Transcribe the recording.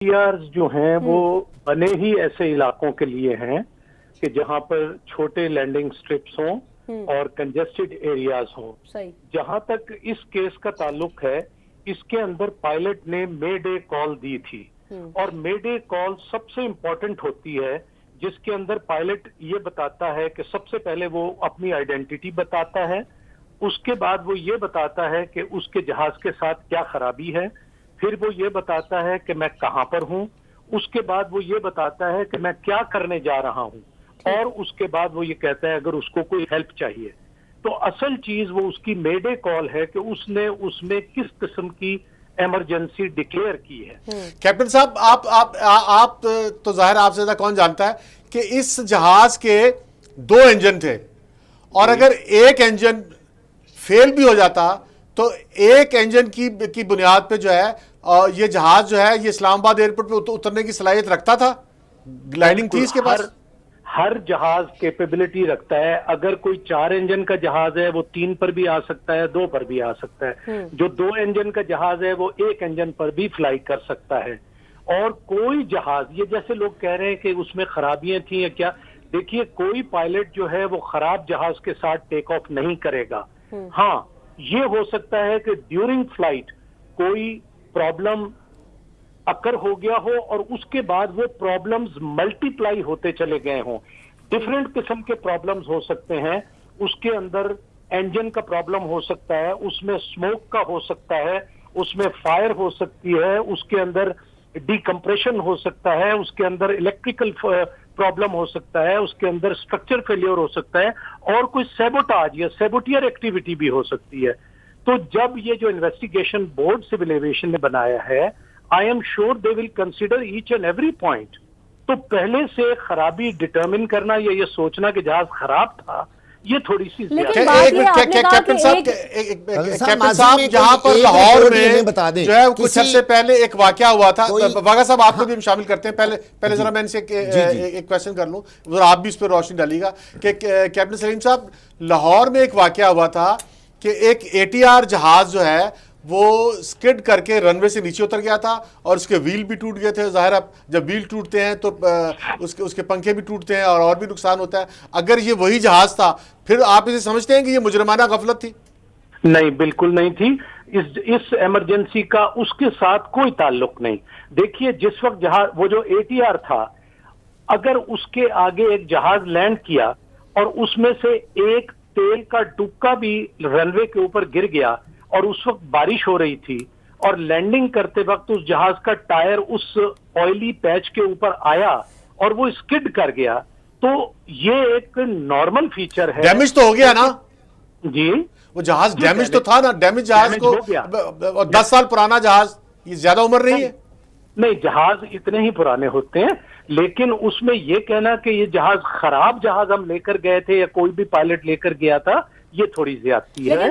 Areas जो हैं वो बने ही ऐसे इलाकों के लिए हैं कि जहां पर छोटे लैंडिंग स्ट्रिप्स हों और कंजेस्टेड एरियाज हों। जहां तक इस केस का ताल्लुक है, इसके अंदर पायलट ने मे डे कॉल दी थी और मे डे कॉल सबसे इंपॉर्टेंट होती है, जिसके अंदर पायलट ये बताता है कि सबसे पहले वो अपनी आइडेंटिटी बताता है, उसके बाद वो ये बताता है कि उसके जहाज के साथ क्या खराबी है, फिर वो ये बताता है कि मैं कहां पर हूं, उसके बाद वो ये बताता है कि मैं क्या करने जा रहा हूं, और उसके बाद वो ये कहता है अगर उसको कोई हेल्प चाहिए। तो असल चीज वो उसकी मेडे कॉल है कि उसने उसमें किस किस्म की इमरजेंसी डिक्लेयर की है। कैप्टन साहब, आप तो जाहिर आपसे ज्यादा कौन जानता है कि इस जहाज के 2 इंजन थे और अगर एक इंजन फेल भी हो जाता तो एक इंजन की बुनियाद पे जो है ये जहाज जो है ये इस्लामाबाद एयरपोर्ट पे उतरने की सलाहियत रखता था, ग्लाइडिंग थी इसके पास। हर जहाज कैपेबिलिटी रखता है। अगर कोई 4 इंजन का जहाज है वो 3 पर भी आ सकता है, 2 पर भी आ सकता है। जो 2 इंजन का जहाज है वो 1 इंजन पर भी फ्लाई कर सकता है। और कोई जहाज, ये जैसे लोग कह रहे हैं कि उसमें खराबियां थी या क्या, देखिए कोई पायलट जो है वो खराब जहाज के साथ टेक ऑफ नहीं करेगा। हाँ, ये हो सकता है कि ड्यूरिंग फ्लाइट कोई प्रॉब्लम अकर हो गया हो और उसके बाद वो प्रॉब्लम्स मल्टीप्लाई होते चले गए हों। डिफरेंट किस्म के प्रॉब्लम्स हो सकते हैं। उसके अंदर इंजन का प्रॉब्लम हो सकता है, उसमें स्मोक का हो सकता है, उसमें फायर हो सकती है, उसके अंदर डिकम्प्रेशन हो सकता है, उसके अंदर इलेक्ट्रिकल प्रॉब्लम हो सकता है, उसके अंदर स्ट्रक्चर फेलियर हो सकता है, और कोई सैबोटाज या सैबोटियर एक्टिविटी भी हो सकती है। तो जब ये जो इन्वेस्टिगेशन बोर्ड सिविल एविएशन ने बनाया है, I am sure they will consider each and every point. तो पहले से खराबी डिटरमिन करना या ये सोचना कि जहाज खराब था, ये थोड़ी सी कैप्टन साहब जहां पर लाहौर में जो है कुछ अर्से पहले एक वाकया हुआ था, वागा साहब आपको भी हम शामिल करते हैं। पहले जरा मैं इनसे एक क्वेश्चन कर लूं, जरा आप भी इस पर रोशनी डालिएगा कि कैप्टन सलीम साहब, लाहौर में एक वाकया हुआ था कि एक ATR जहाज जो है वो स्किड करके रनवे से नीचे उतर गया था और उसके व्हील भी टूट गए थे। जाहिर अब जब व्हील टूटते हैं तो उसके पंखे भी टूटते हैं और भी नुकसान होता है। अगर ये वही जहाज था, फिर आप इसे समझते हैं कि ये मुजरमाना गफलत थी? नहीं, बिल्कुल नहीं थी। इस इमरजेंसी का उसके साथ कोई ताल्लुक नहीं। देखिए, जिस वक्त जहाज वो जो ATR था, अगर उसके आगे एक जहाज लैंड किया और उसमें से एक तेल का डुबका भी रनवे के ऊपर गिर गया और उस वक्त बारिश हो रही थी और लैंडिंग करते वक्त उस जहाज का टायर उस ऑयली पैच के ऊपर आया और वो स्किड कर गया, तो ये एक नॉर्मल फीचर है। डैमेज तो हो गया ना जी, वो जहाज डैमेज तो था ना, डैमेज जहाज को 10 साल पुराना जहाज, ये ज्यादा उम्र नहीं है। नहीं, जहाज इतने ही पुराने होते हैं, लेकिन उसमें यह कहना कि ये जहाज खराब जहाज हम लेकर गए थे या कोई भी पायलट लेकर गया था, ये थोड़ी ज्यादती है।